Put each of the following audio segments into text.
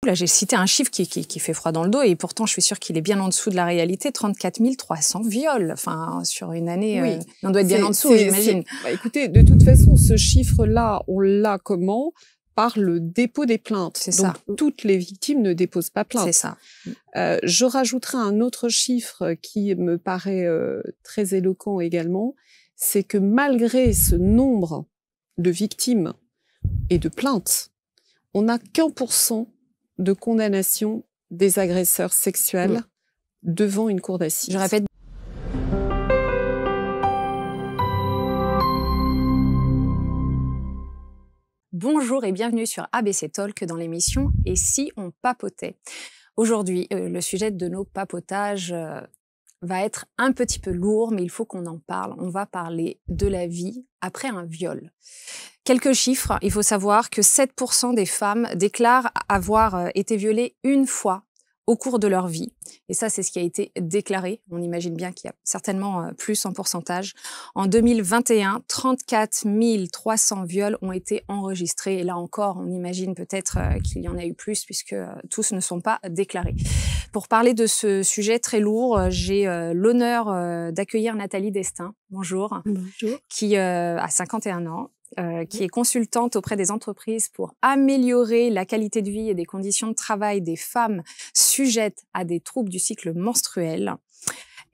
là, j'ai cité un chiffre qui fait froid dans le dos et pourtant, je suis sûre qu'il est bien en dessous de la réalité. 34 300 viols, enfin, sur une année, Oui. On doit être bien en dessous, j'imagine. Bah, écoutez, de toute façon, ce chiffre-là, on l'a comment? Par le dépôt des plaintes. C'est Donc, ça. toutes les victimes ne déposent pas plainte. C'est ça. Je rajouterai un autre chiffre qui me paraît très éloquent également, c'est que malgré ce nombre de victimes et de plaintes, on n'a qu'1% de condamnation des agresseurs sexuels devant une cour d'assises. Je répète. Bonjour et bienvenue sur ABC Talk dans l'émission « Et si on papotait ?» Aujourd'hui, le sujet de nos papotages va être un petit peu lourd, mais il faut qu'on en parle. On va parler de la vie après un viol. Quelques chiffres, il faut savoir que 7% des femmes déclarent avoir été violées une fois au cours de leur vie. Et ça, c'est ce qui a été déclaré. On imagine bien qu'il y a certainement plus en pourcentage. En 2021, 34 300 viols ont été enregistrés. Et là encore, on imagine peut-être qu'il y en a eu plus puisque tous ne sont pas déclarés. Pour parler de ce sujet très lourd, j'ai l'honneur d'accueillir Nathalie Destin. Bonjour. Bonjour. Qui a 51 ans. Qui est consultante auprès des entreprises pour améliorer la qualité de vie et des conditions de travail des femmes sujettes à des troubles du cycle menstruel.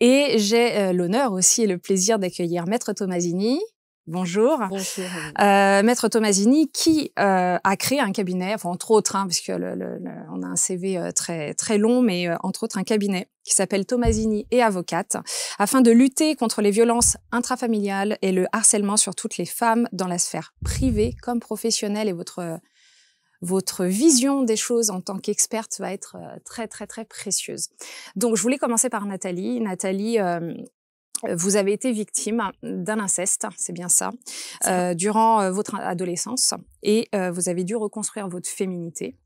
Et j'ai l'honneur aussi et le plaisir d'accueillir Maître Tomasini. Bonjour. Bonjour. Maître Tomasini qui a créé un cabinet, enfin entre autres, parce que on a un CV très très long, mais entre autres un cabinet qui s'appelle Tomasini et Avocate, afin de lutter contre les violences intrafamiliales et le harcèlement sur toutes les femmes dans la sphère privée comme professionnelle. Et votre vision des choses en tant qu'experte va être très très très précieuse. Donc je voulais commencer par Nathalie. Nathalie, vous avez été victime d'un inceste, c'est bien ça, durant votre adolescence, et vous avez dû reconstruire votre féminité.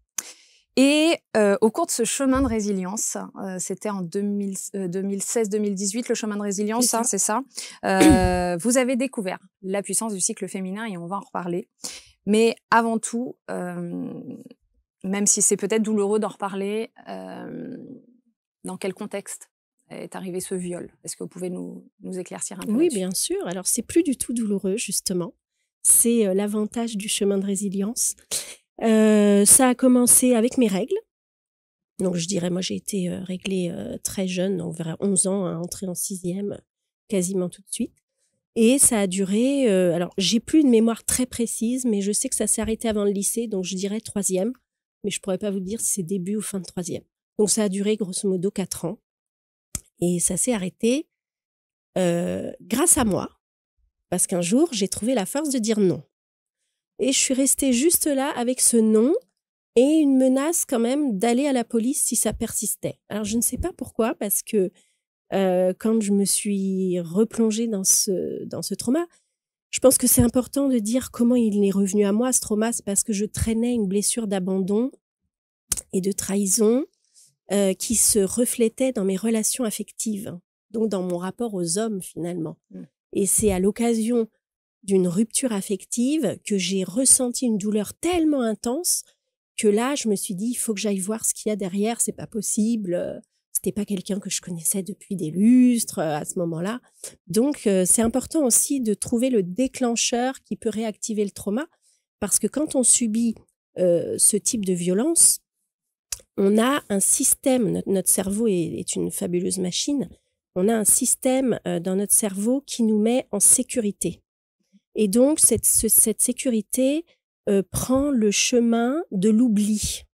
Et au cours de ce chemin de résilience, c'était en 2016-2018, le chemin de résilience, c'est ça, vous avez découvert la puissance du cycle féminin et on va en reparler. Mais avant tout, même si c'est peut-être douloureux d'en reparler, dans quel contexte est arrivé ce viol? Est-ce que vous pouvez nous éclaircir un peu Oui, là-dessus? bien sûr. Alors, c'est plus du tout douloureux, justement. C'est l'avantage du chemin de résilience. Ça a commencé avec mes règles. Donc, je dirais, moi, j'ai été réglée très jeune, donc vers 11 ans, à entrer en 6e, quasiment tout de suite. Et ça a duré... alors, j'ai plus une mémoire très précise, mais je sais que ça s'est arrêté avant le lycée, donc je dirais 3e. Mais je pourrais pas vous dire si c'est début ou fin de 3e. Donc, ça a duré, grosso modo, 4 ans. Et ça s'est arrêté grâce à moi, parce qu'un jour, j'ai trouvé la force de dire non. Et je suis restée juste là avec ce non et une menace quand même d'aller à la police si ça persistait. Alors, je ne sais pas pourquoi, parce que quand je me suis replongée dans ce trauma, je pense que c'est important de dire comment il est revenu à moi, ce trauma. C'est parce que je traînais une blessure d'abandon et de trahison qui se reflétait dans mes relations affectives, donc dans mon rapport aux hommes finalement. Et c'est à l'occasion d'une rupture affective que j'ai ressenti une douleur tellement intense que là, je me suis dit, il faut que j'aille voir ce qu'il y a derrière, c'est pas possible. C'était pas quelqu'un que je connaissais depuis des lustres à ce moment-là. Donc, c'est important aussi de trouver le déclencheur qui peut réactiver le trauma, parce que quand on subit ce type de violence, on a un système, notre cerveau est une fabuleuse machine, on a un système dans notre cerveau qui nous met en sécurité. Et donc, cette sécurité prend le chemin de l'oubli,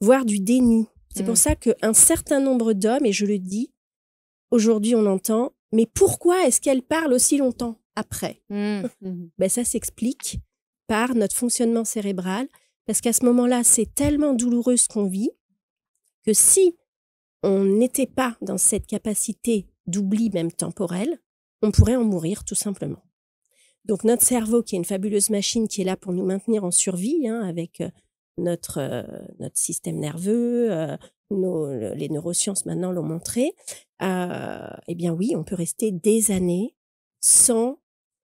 voire du déni. C'est pour ça qu'un certain nombre d'hommes, et je le dis, aujourd'hui on entend, mais pourquoi est-ce qu'elle parle aussi longtemps après? Ben, ça s'explique par notre fonctionnement cérébral, parce qu'à ce moment-là, c'est tellement douloureux ce qu'on vit que si on n'était pas dans cette capacité d'oubli même temporel, on pourrait en mourir tout simplement. Donc notre cerveau, qui est une fabuleuse machine qui est là pour nous maintenir en survie, avec notre système nerveux, les neurosciences maintenant l'ont montré, eh bien oui, on peut rester des années sans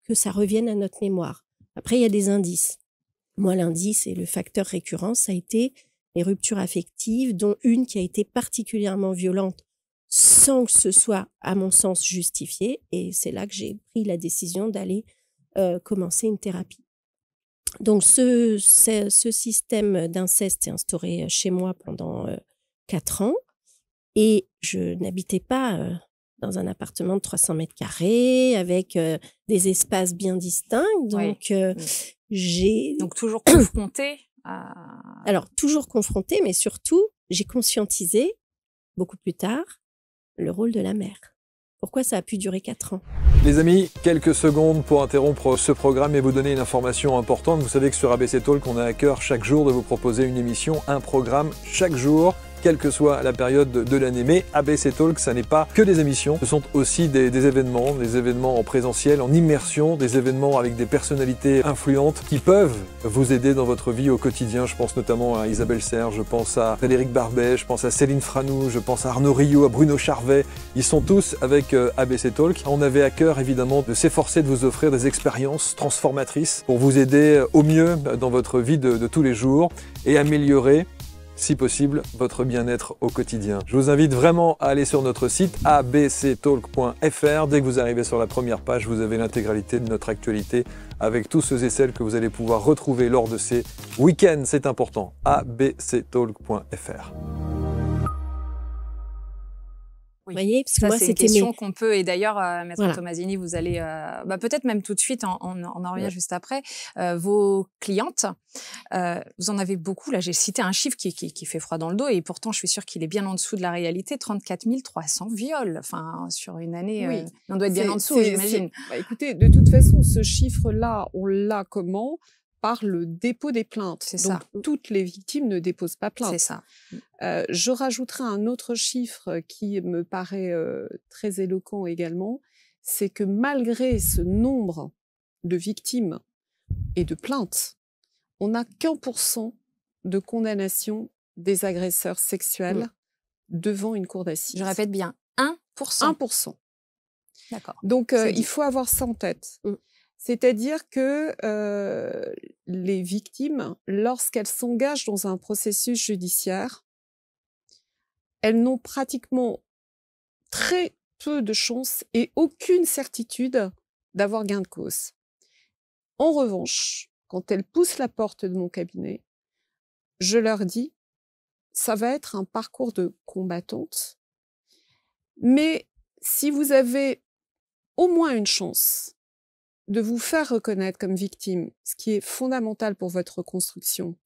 que ça revienne à notre mémoire. Après, il y a des indices. Moi, l'indice et le facteur récurrent, ça a été les ruptures affectives, dont une qui a été particulièrement violente sans que ce soit, à mon sens, justifié. Et c'est là que j'ai pris la décision d'aller commencer une thérapie. Donc, ce système d'inceste est instauré chez moi pendant 4 ans. Et je n'habitais pas dans un appartement de 300 mètres carrés avec des espaces bien distincts. Donc, Donc, toujours confrontée à... Alors, toujours confrontée, mais surtout, j'ai conscientisé, beaucoup plus tard, le rôle de la mère. Pourquoi ça a pu durer 4 ans? Les amis, quelques secondes pour interrompre ce programme et vous donner une information importante. Vous savez que sur ABC Talk, on a à cœur chaque jour de vous proposer une émission, un programme chaque jour, quelle que soit la période de l'année. Mais ABC Talk, ça n'est pas que des émissions, ce sont aussi des événements en présentiel, en immersion, des événements avec des personnalités influentes qui peuvent vous aider dans votre vie au quotidien. Je pense notamment à Isabelle Serre, je pense à Frédéric Barbet, je pense à Céline Franou, je pense à Arnaud Rio, à Bruno Charvet. Ils sont tous avec ABC Talk. On avait à cœur évidemment de s'efforcer de vous offrir des expériences transformatrices pour vous aider au mieux dans votre vie de tous les jours et améliorer, si possible, votre bien-être au quotidien. Je vous invite vraiment à aller sur notre site abctalk.fr. Dès que vous arrivez sur la première page, vous avez l'intégralité de notre actualité avec tous ceux et celles que vous allez pouvoir retrouver lors de ces week-ends. C'est important. abctalk.fr. Oui. Vous voyez, parce que Ça, moi, c'est une c'était question qu'on peut, et d'ailleurs, Maître Voilà. Tomasini, vous allez, peut-être même tout de suite, on en revient juste après, vos clientes, vous en avez beaucoup, là j'ai cité un chiffre qui fait froid dans le dos, et pourtant je suis sûre qu'il est bien en dessous de la réalité, 34 300 viols, enfin sur une année, Oui. on doit être bien en dessous, j'imagine. Bah, écoutez, de toute façon, ce chiffre-là, on l'a comment? Par le dépôt des plaintes. C'est Donc, ça. toutes les victimes ne déposent pas plainte. C'est ça. Je rajouterai un autre chiffre qui me paraît très éloquent également, c'est que malgré ce nombre de victimes et de plaintes, on n'a qu'1% de condamnation des agresseurs sexuels devant une cour d'assises. Je répète bien, 1%. 1%. D'accord. Donc, C'est dit. il faut avoir ça en tête. C'est-à-dire que les victimes, lorsqu'elles s'engagent dans un processus judiciaire, elles n'ont pratiquement très peu de chances et aucune certitude d'avoir gain de cause. En revanche, quand elles poussent la porte de mon cabinet, je leur dis, ça va être un parcours de combattante, mais si vous avez au moins une chance de vous faire reconnaître comme victime, ce qui est fondamental pour votre reconstruction,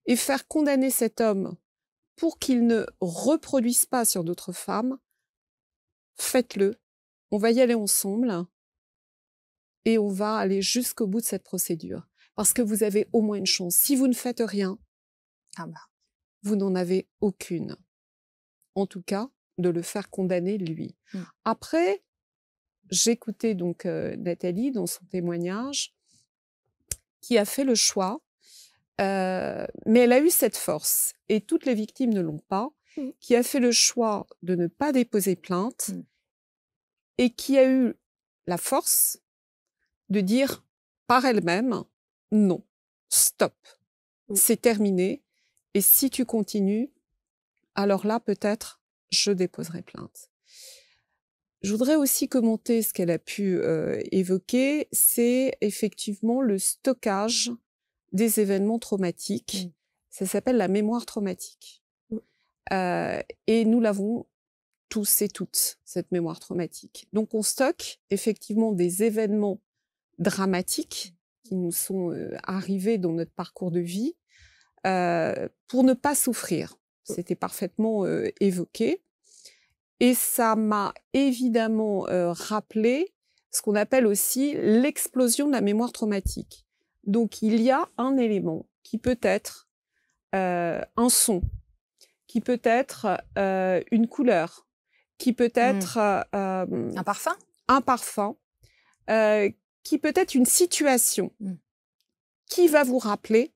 et faire condamner cet homme pour qu'il ne reproduise pas sur d'autres femmes, faites-le. On va y aller ensemble et on va aller jusqu'au bout de cette procédure. Parce que vous avez au moins une chance. Si vous ne faites rien, vous n'en avez aucune. En tout cas, de le faire condamner lui. Après, j'écoutais donc Nathalie dans son témoignage, qui a fait le choix, mais elle a eu cette force, et toutes les victimes ne l'ont pas, qui a fait le choix de ne pas déposer plainte, et qui a eu la force de dire par elle-même, non, stop, c'est terminé, et si tu continues, alors là, peut-être, je déposerai plainte. Je voudrais aussi commenter ce qu'elle a pu évoquer, c'est effectivement le stockage des événements traumatiques. Ça s'appelle la mémoire traumatique. Et nous l'avons tous et toutes, cette mémoire traumatique. Donc on stocke effectivement des événements dramatiques qui nous sont arrivés dans notre parcours de vie pour ne pas souffrir. C'était parfaitement évoqué. Et ça m'a évidemment rappelé ce qu'on appelle aussi l'explosion de la mémoire traumatique. Donc, il y a un élément qui peut être un son, qui peut être une couleur, qui peut être un parfum, qui peut être une situation qui va vous rappeler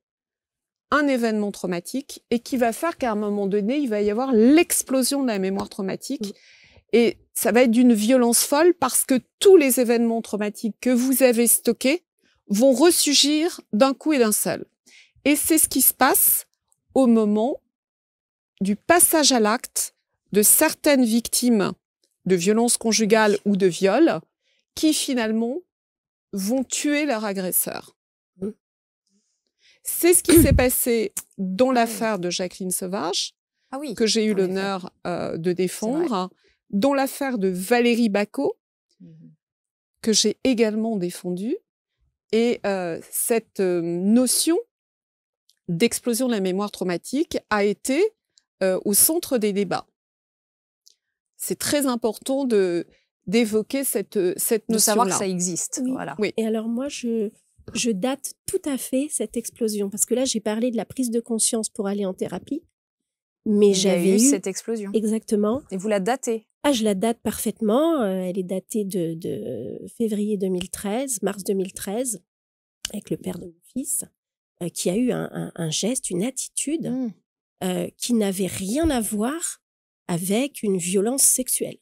un événement traumatique et qui va faire qu'à un moment donné, il va y avoir l'explosion de la mémoire traumatique. Et ça va être d'une violence folle parce que tous les événements traumatiques que vous avez stockés vont ressurgir d'un coup et d'un seul. Et c'est ce qui se passe au moment du passage à l'acte de certaines victimes de violences conjugales ou de viol qui finalement vont tuer leur agresseur. C'est ce qui s'est passé dans l'affaire de Jacqueline Sauvage, que j'ai eu l'honneur de défendre, dans l'affaire de Valérie Bacot, que j'ai également défendue. Et cette notion d'explosion de la mémoire traumatique a été au centre des débats. C'est très important d'évoquer cette notion-là. De savoir que ça existe. Oui. Voilà. Oui. Et alors moi, je date tout à fait cette explosion. Parce que là, j'ai parlé de la prise de conscience pour aller en thérapie. Mais j'avais eu cette explosion. Exactement. Et vous la datez? Ah, je la date parfaitement. Elle est datée de février 2013, mars 2013, avec le père de mon fils, qui a eu un geste, une attitude qui n'avait rien à voir avec une violence sexuelle.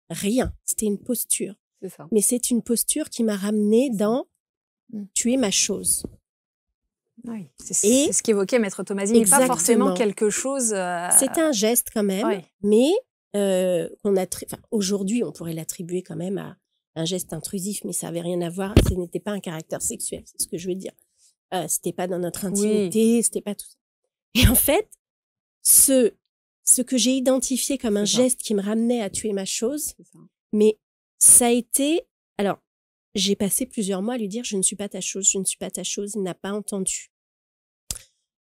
Rien. C'était une posture. C'est ça. Mais c'est une posture qui m'a ramenée dans tuer ma chose. Oui, c'est ce qu'évoquait Maître Tomasini, pas forcément quelque chose... C'était un geste quand même, mais aujourd'hui, on pourrait l'attribuer quand même à un geste intrusif, mais ça n'avait rien à voir, ce n'était pas un caractère sexuel, c'est ce que je veux dire. C'était pas dans notre intimité, c'était pas tout ça. Et en fait, ce que j'ai identifié comme un geste qui me ramenait à tuer ma chose, mais ça a été... Alors, j'ai passé plusieurs mois à lui dire « je ne suis pas ta chose, je ne suis pas ta chose », il n'a pas entendu.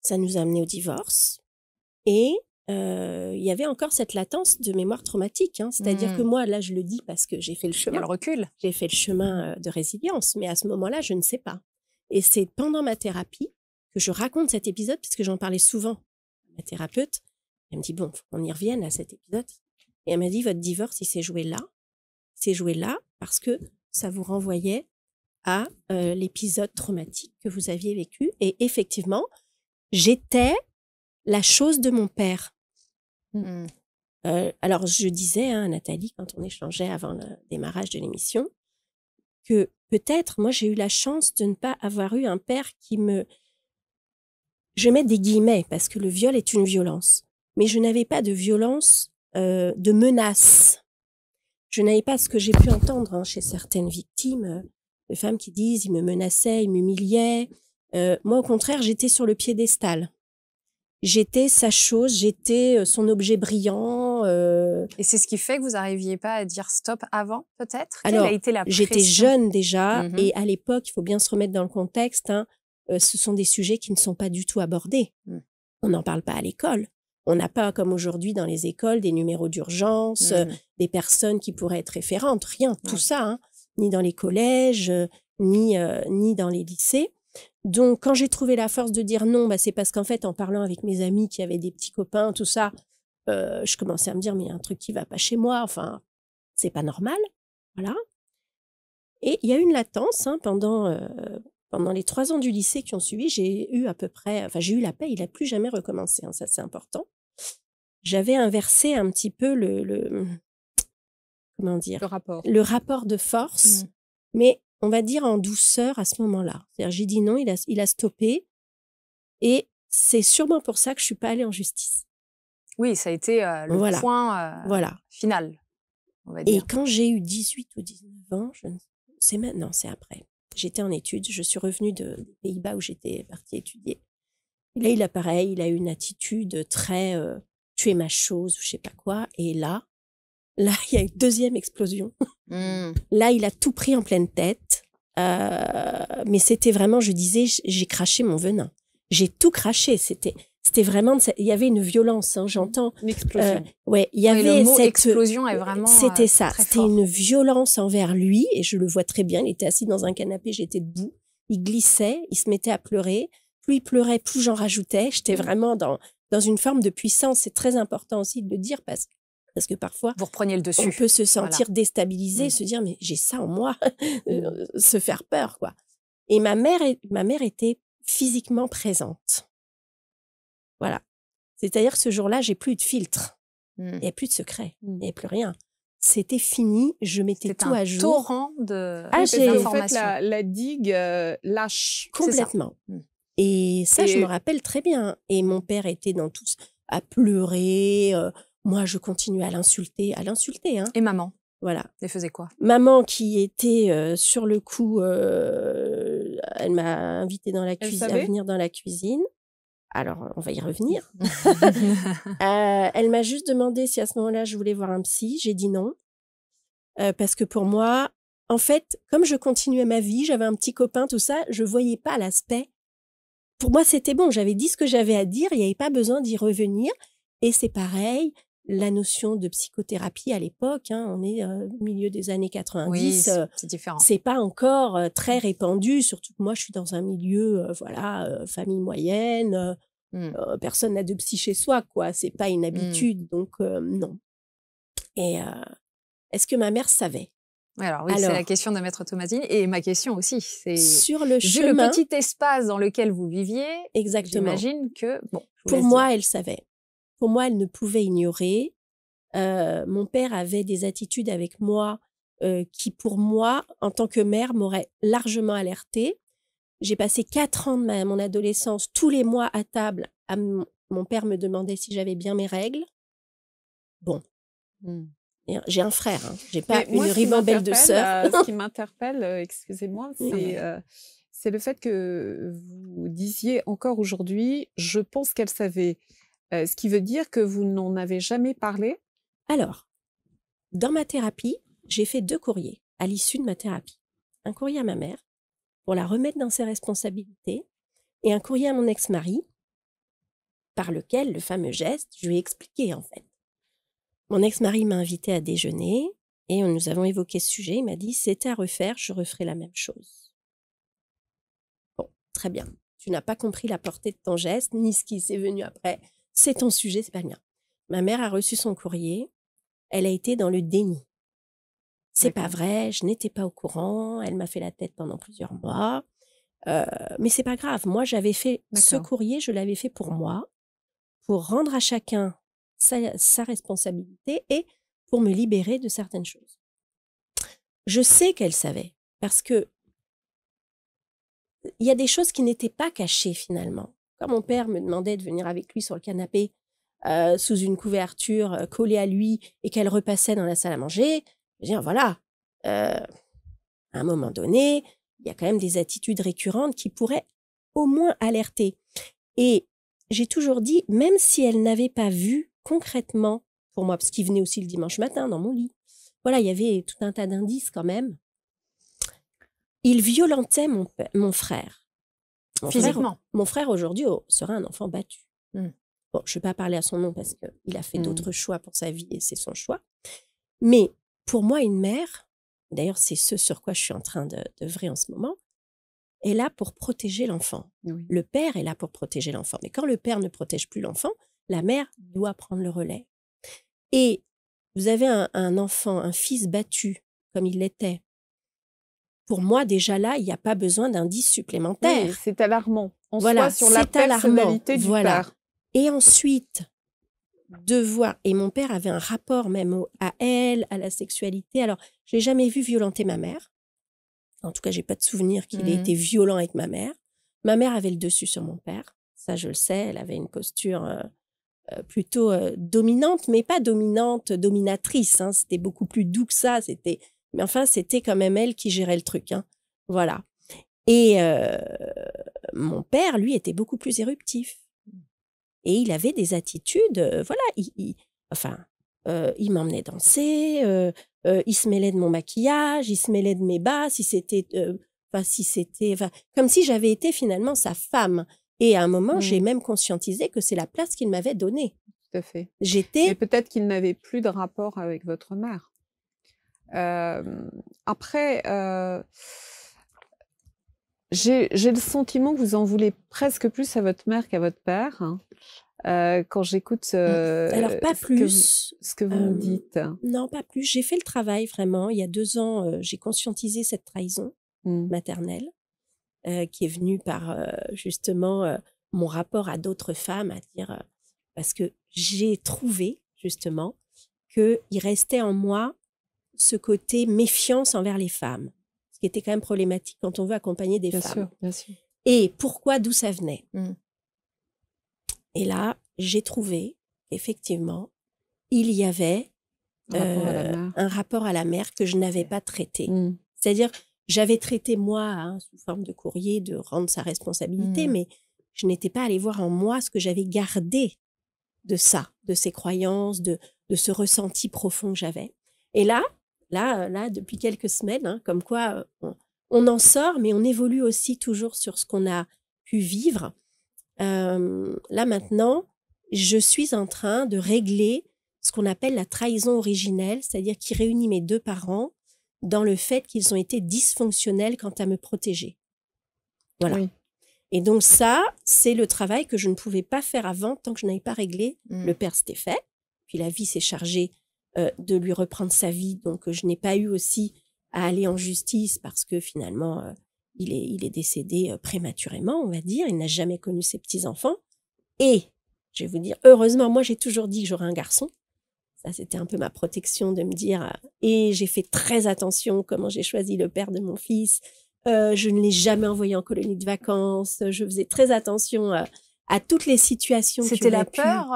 Ça nous a amené au divorce. Et il y avait encore cette latence de mémoire traumatique. Hein. C'est-à-dire que moi, là, je le dis parce que j'ai fait le chemin. Il y a le recul. J'ai fait le chemin de résilience. Mais à ce moment-là, je ne sais pas. Et c'est pendant ma thérapie que je raconte cet épisode, puisque j'en parlais souvent à ma thérapeute. Elle me dit, bon, faut qu'on y revienne à cet épisode. Et elle m'a dit, votre divorce, il s'est joué là. Il s'est joué là parce que ça vous renvoyait à l'épisode traumatique que vous aviez vécu. Et effectivement, j'étais la chose de mon père. Alors, je disais à Nathalie, quand on échangeait avant le démarrage de l'émission, que peut-être, moi, j'ai eu la chance de ne pas avoir eu un père qui me... Je mets des guillemets, parce que le viol est une violence. Mais je n'avais pas de violence, de menace. Je n'avais pas ce que j'ai pu entendre chez certaines victimes, de femmes qui disent « il me menaçait, il m'humiliait ». Moi, au contraire, j'étais sur le piédestal. J'étais sa chose, j'étais son objet brillant. Et c'est ce qui fait que vous n'arriviez pas à dire stop avant, peut-être? Alors, quelle a été la pression? J'étais jeune déjà, et à l'époque, il faut bien se remettre dans le contexte, hein, ce sont des sujets qui ne sont pas du tout abordés. On n'en parle pas à l'école. On n'a pas, comme aujourd'hui dans les écoles, des numéros d'urgence, des personnes qui pourraient être référentes, rien, tout ça, hein, ni dans les collèges, ni dans les lycées. Donc, quand j'ai trouvé la force de dire non, bah, c'est parce qu'en fait, en parlant avec mes amis qui avaient des petits copains, tout ça, je commençais à me dire, mais il y a un truc qui va pas chez moi, enfin, c'est pas normal, voilà. Et il y a eu une latence, hein, pendant les 3 ans du lycée qui ont suivi, j'ai eu à peu près, enfin, j'ai eu la paix, il n'a plus jamais recommencé, hein, ça c'est important. J'avais inversé un petit peu comment dire, le rapport de force, mais on va dire en douceur à ce moment-là. C'est-à-dire, j'ai dit non, il a stoppé. Et c'est sûrement pour ça que je ne suis pas allée en justice. Oui, ça a été le point final, on va dire. Et quand j'ai eu 18 ou 19 ans, c'est maintenant, c'est après. J'étais en études, je suis revenue des Pays-Bas où j'étais partie étudier. Et là, il a pareil, il a eu une attitude très tu es ma chose, je ne sais pas quoi. Et là, il y a une deuxième explosion. Là, il a tout pris en pleine tête. Mais c'était vraiment, je disais, j'ai craché mon venin. J'ai tout craché. C'était vraiment, il y avait une violence, hein, j'entends. Une explosion. Ouais, il y avait le mot cette explosion est vraiment. C'était ça. C'était fort. une violence envers lui, et je le vois très bien. Il était assis dans un canapé, j'étais debout. Il glissait, il se mettait à pleurer. Plus il pleurait, plus j'en rajoutais. J'étais vraiment dans une forme de puissance. C'est très important aussi de le dire parce que parfois, vous repreniez le dessus. On peut se sentir déstabilisé, se dire mais j'ai ça en moi, se faire peur quoi. Et ma mère était physiquement présente. Voilà. C'est-à-dire que ce jour-là, j'ai plus de filtre, il n'y avait plus de secret, il n'y avait plus rien. C'était fini, je mettais tout à jour. C'est un torrent de d'informations. En fait, la digue lâche. Complètement. Et ça, je me rappelle très bien. Et mon père était dans tout. à pleurer. Moi, je continuais à l'insulter, hein. Et maman, Voilà. elle faisait quoi? Maman qui était sur le coup, elle m'a invitée dans la Elle cuisine, à savait? venir dans la cuisine. Alors, on va y revenir. Elle m'a juste demandé si à ce moment-là, je voulais voir un psy. J'ai dit non. Parce que pour moi, en fait, comme je continuais ma vie, j'avais un petit copain, tout ça, je voyais pas l'aspect. Pour moi, c'était bon. J'avais dit ce que j'avais à dire. Il n'y avait pas besoin d'y revenir. Et c'est pareil, la notion de psychothérapie à l'époque, hein, on est au milieu des années 90. Oui, c'est différent. C'est pas encore très répandu, surtout que moi, je suis dans un milieu, famille moyenne. Personne n'a de psy chez soi, quoi. C'est pas une habitude, donc non. Et est-ce que ma mère savait? Alors, oui, c'est la question de Maître Tomasini et ma question aussi. C'est sur le vu chemin, le petit espace dans lequel vous viviez, exactement. j'imagine que, bon, Pour moi, elle savait. Pour moi, elle ne pouvait ignorer. Mon père avait des attitudes avec moi qui, pour moi, en tant que mère, m'auraient largement alertée. J'ai passé 4 ans de mon adolescence, tous les mois à table, mon père me demandait si j'avais bien mes règles. Bon. J'ai un frère, hein. J'ai pas une ribambelle de sœurs. Ce qui m'interpelle, excusez-moi, c'est le fait que vous disiez encore aujourd'hui, je pense qu'elle savait. Ce qui veut dire que vous n'en avez jamais parlé? Alors, dans ma thérapie, j'ai fait 2 courriers à l'issue de ma thérapie. Un courrier à ma mère pour la remettre dans ses responsabilités et un courrier à mon ex-mari par lequel, le fameux geste, je lui ai expliqué en fait. Mon ex-mari m'a invité à déjeuner et nous avons évoqué ce sujet. Il m'a dit, c'était à refaire, je referai la même chose. Bon, très bien. Tu n'as pas compris la portée de ton geste, ni ce qui s'est venu après. C'est ton sujet, c'est pas le mien. Ma mère a reçu son courrier. Elle a été dans le déni. C'est pas vrai, je n'étais pas au courant. Elle m'a fait la tête pendant plusieurs mois. Mais c'est pas grave. Moi, j'avais fait ce courrier, je l'avais fait pour moi, pour rendre à chacun sa responsabilité et pour me libérer de certaines choses. Je sais qu'elle savait parce que il y a des choses qui n'étaient pas cachées finalement. Quand mon père me demandait de venir avec lui sur le canapé sous une couverture collée à lui et qu'elle repassait dans la salle à manger, je dis voilà, à un moment donné, il y a quand même des attitudes récurrentes qui pourraient au moins alerter. Et j'ai toujours dit, même si elle n'avait pas vu concrètement pour moi, parce qu'il venait aussi le dimanche matin dans mon lit, voilà, il y avait tout un tas d'indices quand même. Il violentait mon frère. Physiquement. Mon frère aujourd'hui sera un enfant battu. Bon, je ne vais pas parler à son nom parce qu'il a fait d'autres choix pour sa vie et c'est son choix. Mais pour moi, une mère, d'ailleurs c'est ce sur quoi je suis en train d'œuvrer en ce moment, est là pour protéger l'enfant. Oui. Le père est là pour protéger l'enfant. Mais quand le père ne protège plus l'enfant, la mère doit prendre le relais. Et vous avez un enfant, un fils battu, comme il l'était. Pour moi, déjà là, il n'y a pas besoin d'indices supplémentaires. Oui, c'est alarmant. En voilà, soi, sur la personnalité du père. Et ensuite, de voir... Et mon père avait un rapport même à elle, à la sexualité. Alors, je n'ai jamais vu violenter ma mère. En tout cas, je n'ai pas de souvenir qu'il ait été violent avec ma mère. Ma mère avait le dessus sur mon père. Ça, je le sais. Elle avait une posture plutôt dominante, mais pas dominante, dominatrice. Hein. C'était beaucoup plus doux que ça. Mais enfin, c'était quand même elle qui gérait le truc. Hein. Voilà. Et mon père, lui, était beaucoup plus éruptif. Et il avait des attitudes, voilà, il m'emmenait danser, il se mêlait de mon maquillage, il se mêlait de mes bas, comme si j'avais été finalement sa femme. Et à un moment, j'ai même conscientisé que c'est la place qu'il m'avait donnée. Tout à fait. Et peut-être qu'il n'avait plus de rapport avec votre mère. Après, j'ai le sentiment que vous en voulez presque plus à votre mère qu'à votre père. Hein. Quand j'écoute alors pas plus ce que vous me dites. Non, pas plus. J'ai fait le travail vraiment. Il y a 2 ans, j'ai conscientisé cette trahison maternelle qui est venue par justement mon rapport à d'autres femmes, à dire parce que j'ai trouvé justement qu'il restait en moi ce côté méfiance envers les femmes, ce qui était quand même problématique quand on veut accompagner des femmes. Bien sûr. Et pourquoi, d'où ça venait? Et là, j'ai trouvé qu'effectivement, il y avait Un rapport à la mère. un rapport à la mère que je n'avais pas traité. Mm. C'est-à-dire, j'avais traité moi, hein, sous forme de courrier, de rendre sa responsabilité, mais je n'étais pas allée voir en moi ce que j'avais gardé de ça, de ces croyances, de ce ressenti profond que j'avais. Et là, depuis quelques semaines, hein, comme quoi on en sort, mais on évolue aussi toujours sur ce qu'on a pu vivre. Là maintenant, je suis en train de régler ce qu'on appelle la trahison originelle, c'est-à-dire qui réunit mes deux parents dans le fait qu'ils ont été dysfonctionnels quant à me protéger. Voilà. Oui. Et donc ça, c'est le travail que je ne pouvais pas faire avant tant que je n'avais pas réglé. Le père, c'était fait. Puis la vie s'est chargée de lui reprendre sa vie. Donc je n'ai pas eu aussi à aller en justice parce que finalement, il est décédé prématurément, on va dire. Il n'a jamais connu ses petits-enfants. Et, je vais vous dire, heureusement, moi j'ai toujours dit que j'aurais un garçon. Ça, c'était un peu ma protection de me dire... et j'ai fait très attention comment j'ai choisi le père de mon fils. Je ne l'ai jamais envoyé en colonie de vacances. Je faisais très attention à toutes les situations. C'était la peur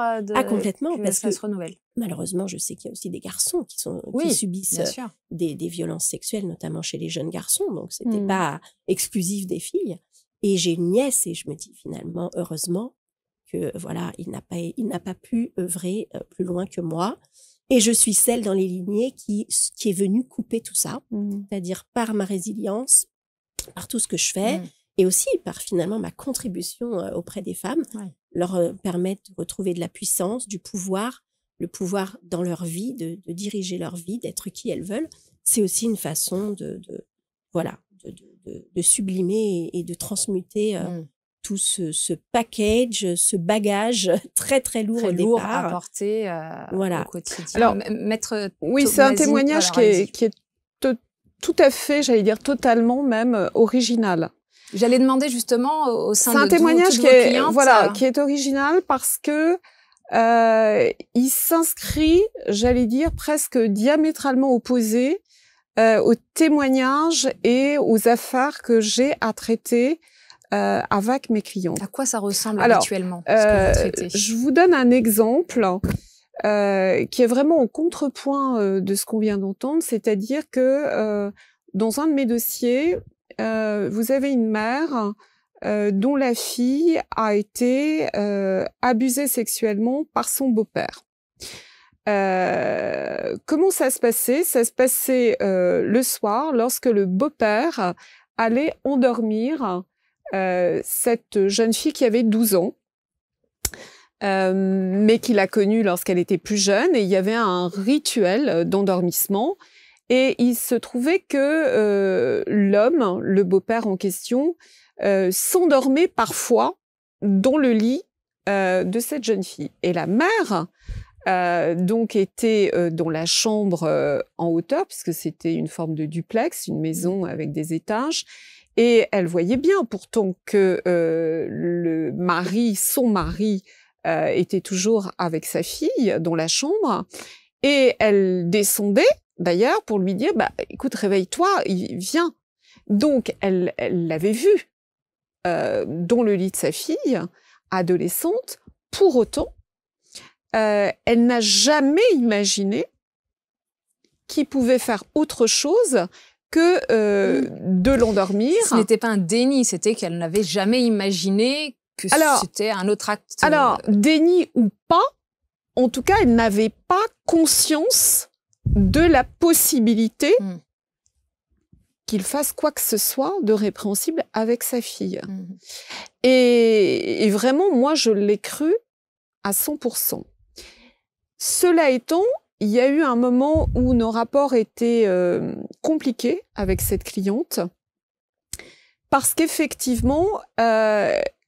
complètement, que parce ça que se renouvelle. Malheureusement, je sais qu'il y a aussi des garçons qui subissent des violences sexuelles, notamment chez les jeunes garçons. Donc, c'était pas exclusif des filles. Et j'ai une nièce et je me dis finalement, heureusement, que voilà, il n'a pas pu œuvrer plus loin que moi. Et je suis celle dans les lignées qui est venue couper tout ça, c'est-à-dire par ma résilience, par tout ce que je fais, et aussi par finalement ma contribution auprès des femmes, leur permettre de retrouver de la puissance, du pouvoir, le pouvoir dans leur vie, de diriger leur vie, d'être qui elles veulent. C'est aussi une façon de sublimer et de transmuter tout ce package, ce bagage très très lourd au lourd départ. à porter au quotidien. Alors, Maître oui, c'est un témoignage qui est tout à fait, j'allais dire totalement même original. J'allais demander justement au sein de c'est un témoignage toutes vos clientes, qui est original parce que il s'inscrit, j'allais dire presque diamétralement opposé aux témoignages et aux affaires que j'ai à traiter avec mes clientes. À quoi ça ressemble habituellement ce que vous traitez? Je vous donne un exemple qui est vraiment au contrepoint de ce qu'on vient d'entendre, c'est-à-dire que dans un de mes dossiers, vous avez une mère dont la fille a été abusée sexuellement par son beau-père. Comment ça se passait? Ça se passait le soir lorsque le beau-père allait endormir cette jeune fille qui avait 12 ans. Mais qu'il a connu lorsqu'elle était plus jeune, et il y avait un rituel d'endormissement, et il se trouvait que l'homme, le beau-père en question, s'endormait parfois dans le lit de cette jeune fille. Et la mère donc était dans la chambre en hauteur, puisque c'était une forme de duplex, une maison avec des étages, et elle voyait bien pourtant que son mari était toujours avec sa fille dans la chambre, et elle descendait d'ailleurs pour lui dire écoute, réveille-toi, viens. Donc elle l'avait vu dans le lit de sa fille adolescente. Pour autant, elle n'a jamais imaginé qu'il pouvait faire autre chose que de l'endormir. Ce n'était pas un déni, c'était qu'elle n'avait jamais imaginé que c'était un autre acte. Alors, déni ou pas, en tout cas, elle n'avait pas conscience de la possibilité qu'il fasse quoi que ce soit de répréhensible avec sa fille. Et vraiment, moi, je l'ai cru à 100%. Cela étant, il y a eu un moment où nos rapports étaient compliqués avec cette cliente, parce qu'effectivement,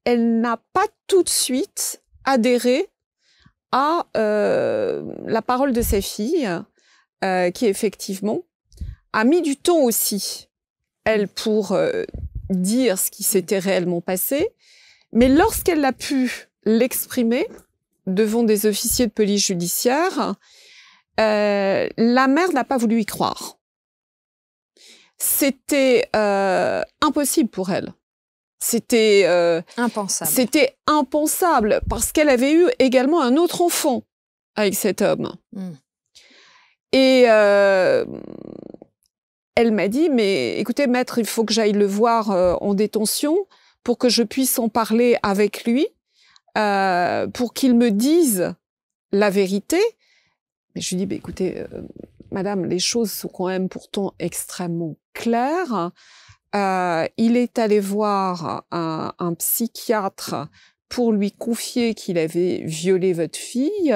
elle n'a pas tout de suite adhéré à la parole de sa fille, qui effectivement a mis du temps aussi, elle, pour dire ce qui s'était réellement passé. Mais lorsqu'elle a pu l'exprimer devant des officiers de police judiciaire, la mère n'a pas voulu y croire. C'était impossible pour elle. C'était impensable. C'était impensable parce qu'elle avait eu également un autre enfant avec cet homme. Et elle m'a dit, mais écoutez, maître, il faut que j'aille le voir en détention pour que je puisse en parler avec lui, pour qu'il me dise la vérité. Mais je lui dis, bah, écoutez, madame, les choses sont quand même pourtant extrêmement claires. Il est allé voir un psychiatre pour lui confier qu'il avait violé votre fille,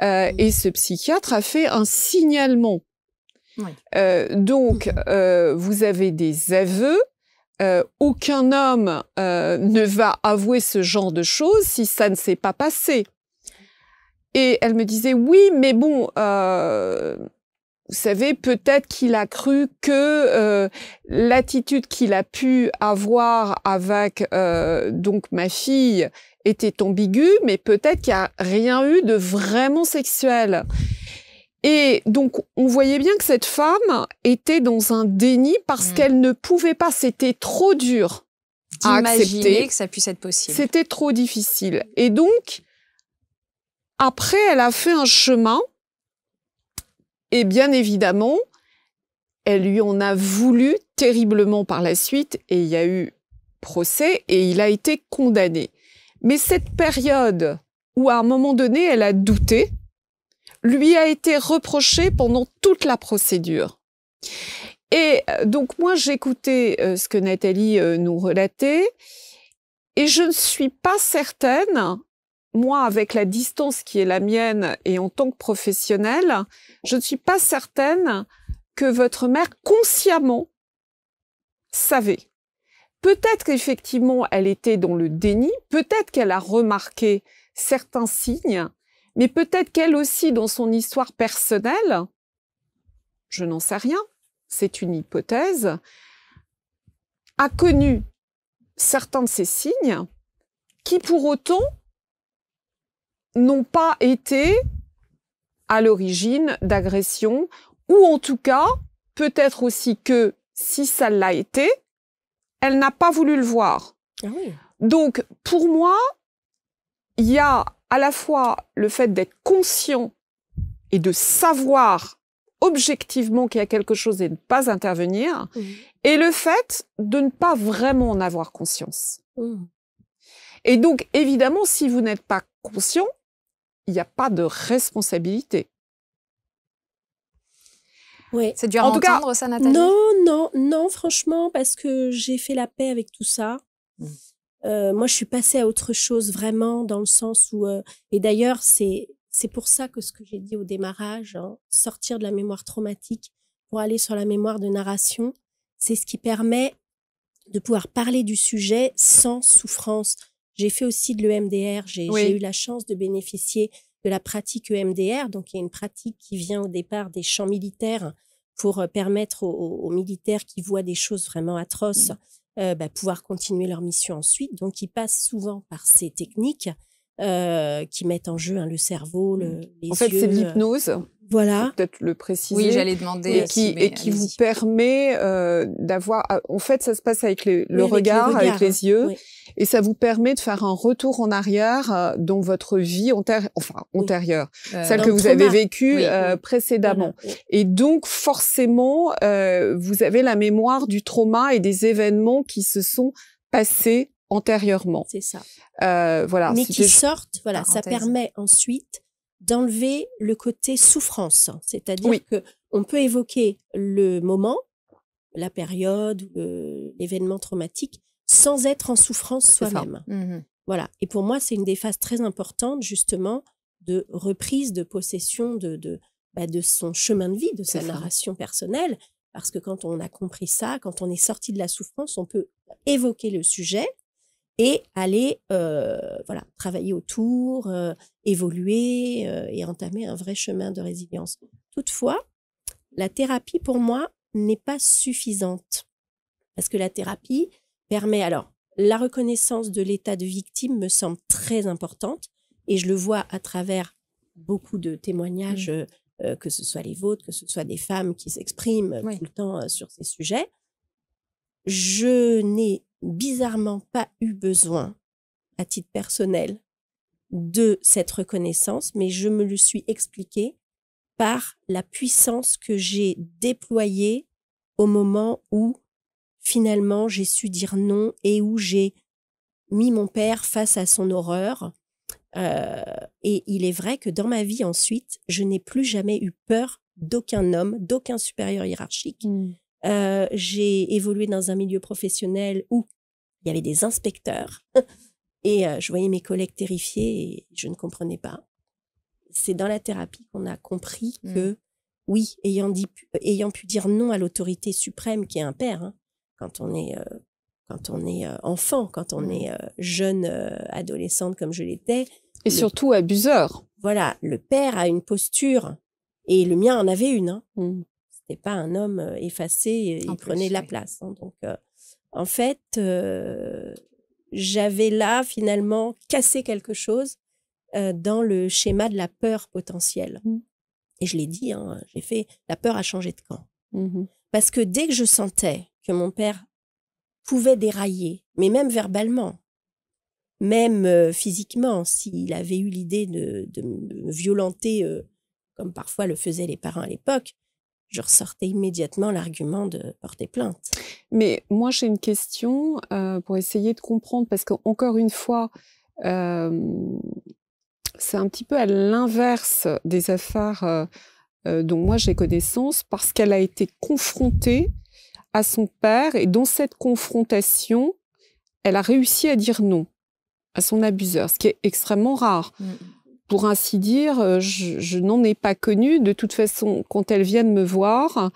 et ce psychiatre a fait un signalement. Oui. Donc, vous avez des aveux. Aucun homme ne va avouer ce genre de choses si ça ne s'est pas passé. Et elle me disait, oui, mais bon, vous savez, peut-être qu'il a cru que l'attitude qu'il a pu avoir avec donc ma fille était ambiguë, mais peut-être qu'il n'y a rien eu de vraiment sexuel. Et donc, on voyait bien que cette femme était dans un déni parce qu'elle ne pouvait pas, c'était trop dur à accepter. D'imaginer que ça puisse être possible. C'était trop difficile. Et donc, après, elle a fait un chemin. Et bien évidemment, elle lui en a voulu terriblement par la suite. Et il y a eu procès et il a été condamné. Mais cette période où, à un moment donné, elle a douté, lui a été reprochée pendant toute la procédure. Et donc, moi, j'écoutais ce que Nathalie nous relatait. Et je ne suis pas certaine, moi, avec la distance qui est la mienne et en tant que professionnelle, je ne suis pas certaine que votre mère, consciemment, savait. Peut-être qu'effectivement, elle était dans le déni, peut-être qu'elle a remarqué certains signes, mais peut-être qu'elle aussi, dans son histoire personnelle, je n'en sais rien, c'est une hypothèse, a connu certains de ces signes qui, pour autant, n'ont pas été à l'origine d'agressions, ou en tout cas, peut-être aussi que, si ça l'a été, elle n'a pas voulu le voir. Ah oui. Donc, pour moi, il y a à la fois le fait d'être conscient et de savoir objectivement qu'il y a quelque chose et de ne pas intervenir, et le fait de ne pas vraiment en avoir conscience. Et donc, évidemment, si vous n'êtes pas conscient, il n'y a pas de responsabilité. Oui. C'est dur à entendre, ça, Nathalie? Non, franchement, parce que j'ai fait la paix avec tout ça. Moi, je suis passée à autre chose, vraiment, dans le sens où... et d'ailleurs, c'est pour ça que ce que j'ai dit au démarrage, hein, sortir de la mémoire traumatique pour aller sur la mémoire de narration, c'est ce qui permet de pouvoir parler du sujet sans souffrance. J'ai fait aussi de l'EMDR, j'ai eu la chance de bénéficier de la pratique EMDR, donc il y a une pratique qui vient au départ des champs militaires pour permettre aux militaires qui voient des choses vraiment atroces pouvoir continuer leur mission ensuite. Donc, ils passent souvent par ces techniques qui mettent en jeu le cerveau, les yeux. En fait, c'est de l'hypnose. Voilà. Peut-être le préciser. Oui, j'allais demander. Et qui vous permet d'avoir... En fait, ça se passe avec le regard, avec les yeux. Oui. Et ça vous permet de faire un retour en arrière dans votre vie antérieure. Celle que vous avez vécue précédemment. Voilà. Et donc, forcément, vous avez la mémoire du trauma et des événements qui se sont passés antérieurement. C'est ça. Voilà. Mais qui sortent, voilà, ça permet ensuite d'enlever le côté souffrance. C'est-à-dire que on peut évoquer le moment, la période, l'événement traumatique, sans être en souffrance soi-même. Voilà. Et pour moi, c'est une des phases très importantes, justement, de reprise de possession de son chemin de vie, de sa narration personnelle. Parce que quand on a compris ça, quand on est sorti de la souffrance, on peut évoquer le sujet et aller travailler autour, évoluer et entamer un vrai chemin de résilience. Toutefois, la thérapie, pour moi, n'est pas suffisante. Parce que la thérapie permet... Alors, la reconnaissance de l'état de victime me semble très importante et je le vois à travers beaucoup de témoignages, que ce soit les vôtres, que ce soit des femmes qui s'expriment tout le temps sur ces sujets. Je n'ai bizarrement pas eu besoin, à titre personnel, de cette reconnaissance, mais je me le suis expliqué par la puissance que j'ai déployée au moment où finalement j'ai su dire non et où j'ai mis mon père face à son horreur. Et il est vrai que dans ma vie ensuite, je n'ai plus jamais eu peur d'aucun homme, d'aucun supérieur hiérarchique. J'ai évolué dans un milieu professionnel où il y avait des inspecteurs et je voyais mes collègues terrifiés et je ne comprenais pas. C'est dans la thérapie qu'on a compris que oui, ayant pu dire non à l'autorité suprême qui est un père, hein, quand on est enfant, quand on est jeune adolescente comme je l'étais. Et surtout abuseur. Voilà, le père a une posture et le mien en avait une. Hein. C'était pas un homme effacé, il prenait la place. Hein. Donc, en fait, j'avais là finalement cassé quelque chose dans le schéma de la peur potentielle. Et je l'ai dit, hein, j'ai fait, la peur a changé de camp. Parce que dès que je sentais que mon père pouvait dérailler, mais même verbalement, même physiquement, s'il avait eu l'idée de me violenter, comme parfois le faisaient les parents à l'époque, je ressortais immédiatement l'argument de porter plainte. Mais moi, j'ai une question pour essayer de comprendre, parce qu'encore une fois, c'est un petit peu à l'inverse des affaires dont moi j'ai connaissance, parce qu'elle a été confrontée à son père, et dans cette confrontation, elle a réussi à dire non à son abuseur, ce qui est extrêmement rare. Pour ainsi dire, je n'en ai pas connu. De toute façon, quand elles viennent me voir,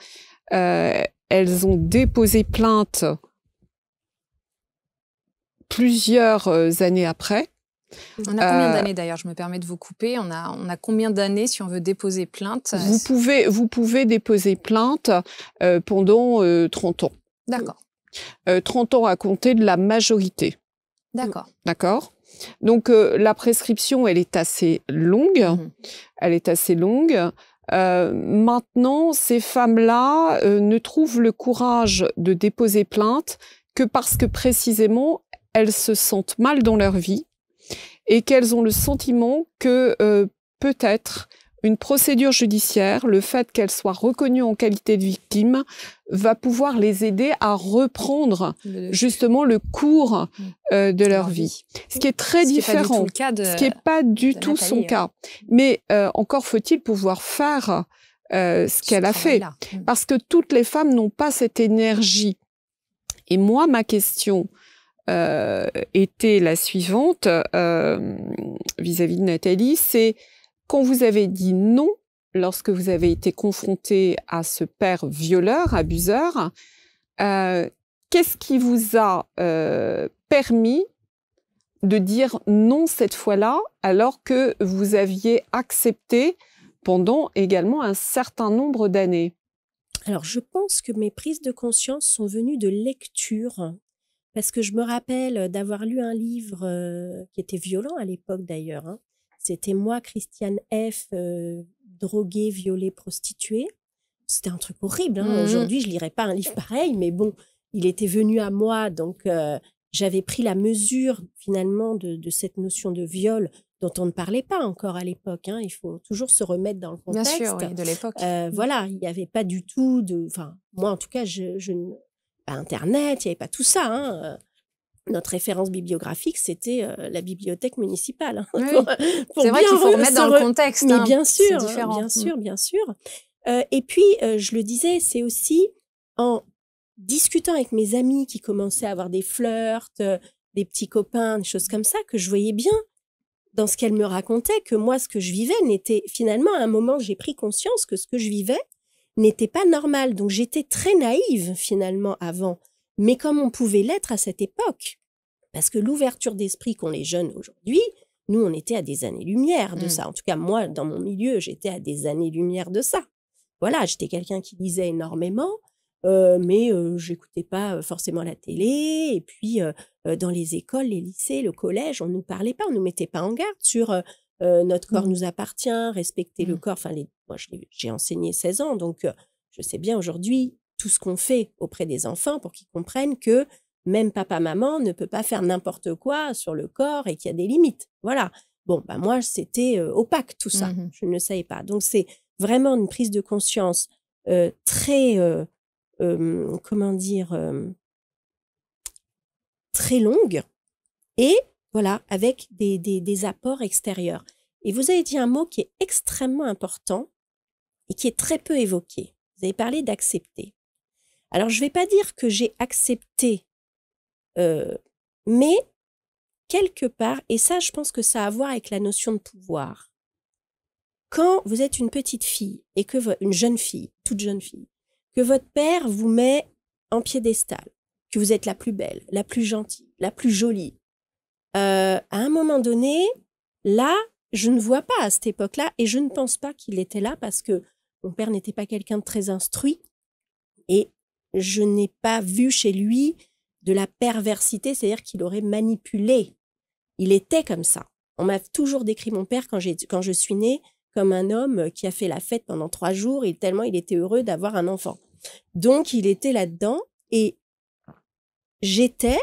elles ont déposé plainte plusieurs années après. On a combien d'années d'ailleurs? Je me permets de vous couper. On a combien d'années si on veut déposer plainte? Vous pouvez déposer plainte pendant 30 ans. D'accord. 30 ans à compter de la majorité. D'accord. D'accord. Donc, la prescription, elle est assez longue. Elle est assez longue. Maintenant, ces femmes-là ne trouvent le courage de déposer plainte que parce que précisément, elles se sentent mal dans leur vie et qu'elles ont le sentiment que peut-être une procédure judiciaire, le fait qu'elles soient reconnues en qualité de victimes, va pouvoir les aider à reprendre justement le cours de leur vie. Ce qui est très différent, ce qui n'est pas du tout son cas. Mais encore faut-il pouvoir faire ce qu'elle a fait. Parce que toutes les femmes n'ont pas cette énergie. Et moi, ma question était la suivante vis-à-vis de Nathalie, c'est quand vous avez dit non, lorsque vous avez été confronté à ce père violeur, abuseur, qu'est-ce qui vous a permis de dire non cette fois-là, alors que vous aviez accepté pendant également un certain nombre d'années? Alors, je pense que mes prises de conscience sont venues de lecture, parce que je me rappelle d'avoir lu un livre qui était violent à l'époque d'ailleurs, hein. C'était moi, Christiane F., droguée, violée, prostituée. C'était un truc horrible. Hein. Aujourd'hui, je ne lirais pas un livre pareil, mais bon, il était venu à moi. Donc, j'avais pris la mesure, finalement, de cette notion de viol dont on ne parlait pas encore à l'époque. Hein. Il faut toujours se remettre dans le contexte. Bien sûr, oui, de l'époque. Voilà, il n'y avait pas du tout de... Enfin, moi, en tout cas, pas Internet, il n'y avait pas tout ça. Hein. Notre référence bibliographique, c'était la bibliothèque municipale. Oui. C'est vrai qu'il faut remettre dans le contexte. Mais bien sûr, bien sûr. Et puis, je le disais, c'est aussi en discutant avec mes amis qui commençaient à avoir des flirts, des petits copains, des choses comme ça, que je voyais bien dans ce qu'elles me racontaient que moi, ce que je vivais n'était finalement, à un moment, j'ai pris conscience que ce que je vivais n'était pas normal. Donc, j'étais très naïve finalement avant, mais comme on pouvait l'être à cette époque. Parce que l'ouverture d'esprit qu'ont les jeunes aujourd'hui, nous, on était à des années-lumière de ça. En tout cas, moi, dans mon milieu, j'étais à des années-lumière de ça. Voilà, j'étais quelqu'un qui lisait énormément, mais je n'écoutais pas forcément la télé. Et puis, dans les écoles, les lycées, le collège, on ne nous parlait pas, on ne nous mettait pas en garde sur notre corps nous appartient, respecter le corps. Enfin, moi, j'ai enseigné 16 ans, donc je sais bien aujourd'hui tout ce qu'on fait auprès des enfants pour qu'ils comprennent que même papa, maman ne peut pas faire n'importe quoi sur le corps et qu'il y a des limites. Voilà. Bon, bah moi, c'était opaque tout ça. Je ne savais pas. Donc, c'est vraiment une prise de conscience très, comment dire, très longue et voilà, avec des apports extérieurs. Et vous avez dit un mot qui est extrêmement important et qui est très peu évoqué. Vous avez parlé d'accepter. Alors, je ne vais pas dire que j'ai accepté, mais quelque part, et ça, je pense que ça a à voir avec la notion de pouvoir. Quand vous êtes une petite fille et que une jeune fille, toute jeune fille, que votre père vous met en piédestal, que vous êtes la plus belle, la plus gentille, la plus jolie, à un moment donné, là, je ne vois pas à cette époque-là, et je ne pense pas qu'il était là parce que mon père n'était pas quelqu'un de très instruit, et je n'ai pas vu chez lui de la perversité, c'est-à-dire qu'il aurait manipulé. Il était comme ça. On m'a toujours décrit mon père quand je suis née comme un homme qui a fait la fête pendant 3 jours et tellement il était heureux d'avoir un enfant. Donc, il était là-dedans et j'étais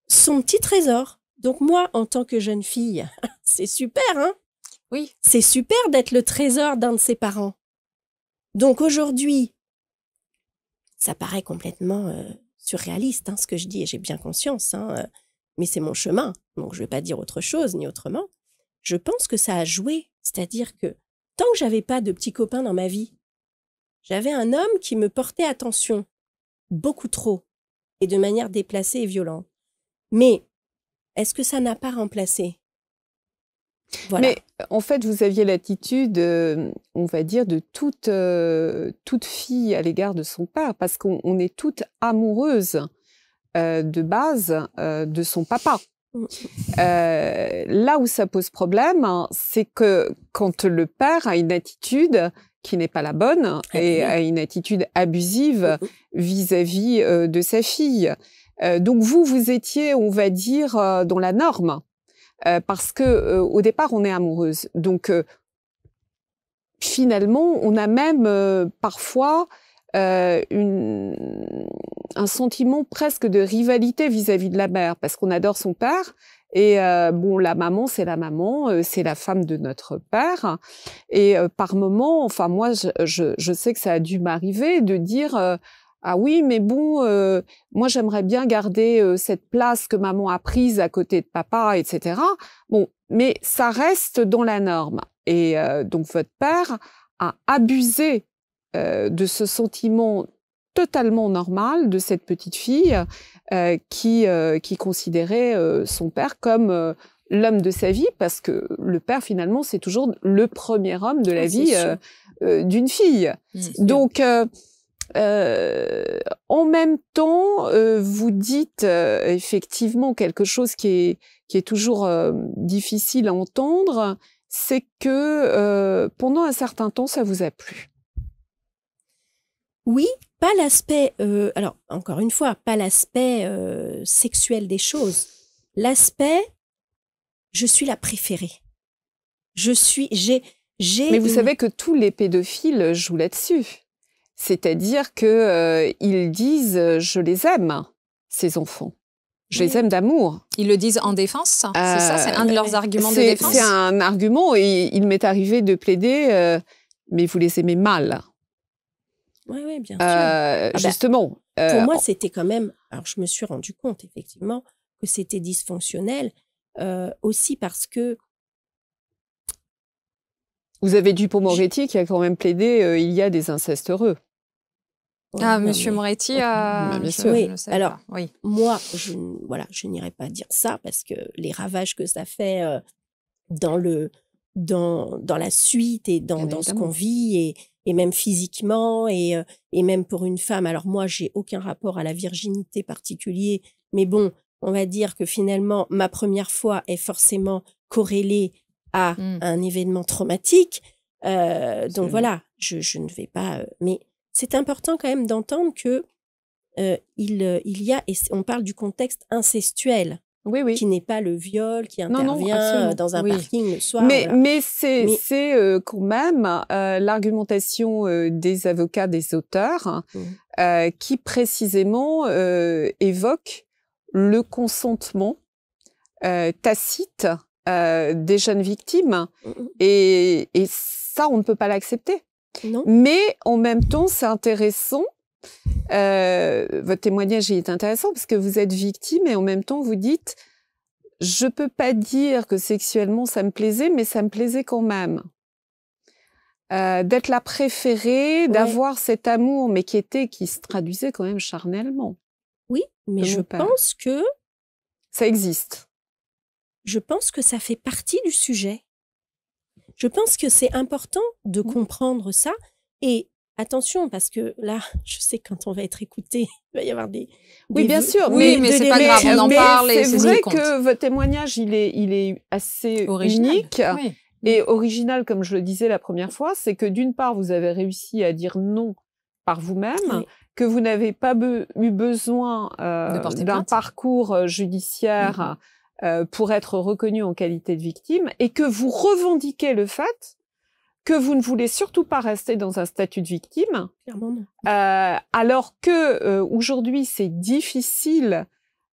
son petit trésor. Donc, moi, en tant que jeune fille, c'est super, hein? Oui. C'est super d'être le trésor d'un de ses parents. Donc, aujourd'hui, ça paraît complètement surréaliste, hein, ce que je dis, et j'ai bien conscience, hein, mais c'est mon chemin, donc je ne vais pas dire autre chose ni autrement. Je pense que ça a joué, c'est-à-dire que tant que j'avais pas de petits copains dans ma vie, j'avais un homme qui me portait attention, beaucoup trop, et de manière déplacée et violente. Mais est-ce que ça n'a pas remplacé? Voilà. Mais en fait, vous aviez l'attitude, on va dire, de toute fille à l'égard de son père, parce qu'on est toutes amoureuses de base de son papa. Là où ça pose problème, hein, c'est que quand le père a une attitude qui n'est pas la bonne et a une attitude abusive vis-à-vis de sa fille. Donc vous étiez, on va dire, dans la norme. Parce que au départ on est amoureuse, donc finalement on a même parfois un sentiment presque de rivalité vis-à-vis de la mère, parce qu'on adore son père et bon, la maman c'est la maman, c'est la femme de notre père et par moment, enfin moi je sais que ça a dû m'arriver de dire ah oui, mais bon, moi j'aimerais bien garder cette place que maman a prise à côté de papa, etc. Bon, mais ça reste dans la norme. Et donc votre père a abusé de ce sentiment totalement normal de cette petite fille qui considérait son père comme l'homme de sa vie, parce que le père finalement c'est toujours le premier homme de la vie d'une fille. Donc en même temps, vous dites effectivement quelque chose qui est toujours difficile à entendre, c'est que pendant un certain temps, ça vous a plu. Oui, pas l'aspect, alors encore une fois, pas l'aspect sexuel des choses. L'aspect, je suis la préférée. Mais vous savez que tous les pédophiles jouent là-dessus. C'est-à-dire que ils disent je les aime, ces enfants. Je les aime d'amour. Ils le disent en défense, c'est ça? C'est un de leurs arguments de défense? C'est un argument et il m'est arrivé de plaider mais vous les aimez mal. Oui, bien sûr. Justement. Pour moi, c'était quand même... Alors, je me suis rendu compte, effectivement, que c'était dysfonctionnel aussi parce que... Vous avez Dupond-Moretti qui a quand même plaidé il y a des incestes heureux. Ah, Monsieur Moretti, bien sûr. Oui. Alors, moi, je n'irai pas dire ça parce que les ravages que ça fait dans la suite et dans ce qu'on vit et même physiquement et même pour une femme. Alors moi, j'ai aucun rapport à la virginité particulier, mais bon, on va dire que finalement, ma première fois est forcément corrélée à un événement traumatique. Donc voilà, je ne vais pas... mais c'est important quand même d'entendre que il y a... Et on parle du contexte incestuel, qui n'est pas le viol qui intervient dans un parking le soir. Mais c'est quand même l'argumentation des avocats, des auteurs, qui précisément évoque le consentement tacite des jeunes victimes. Et ça, on ne peut pas l'accepter. Non. Mais en même temps, c'est intéressant. Votre témoignage est intéressant parce que vous êtes victime et en même temps, vous dites « Je peux pas dire que sexuellement, ça me plaisait, mais ça me plaisait quand même. » D'être la préférée, d'avoir cet amour, mais qui se traduisait quand même charnellement. Oui, mais je pense que... Ça existe. Je pense que ça fait partie du sujet. Je pense que c'est important de comprendre ça. Et attention, parce que là, je sais que quand on va être écouté, il va y avoir des... Oui, bien sûr. Oui, mais c'est pas grave, on en parle. C'est vrai que votre témoignage, il est assez unique. Oui. Et original, comme je le disais la première fois, c'est que d'une part, vous avez réussi à dire non par vous-même, que vous n'avez pas eu besoin d'un parcours judiciaire pour être reconnu en qualité de victime, et que vous revendiquez le fait que vous ne voulez surtout pas rester dans un statut de victime, alors que aujourd'hui c'est difficile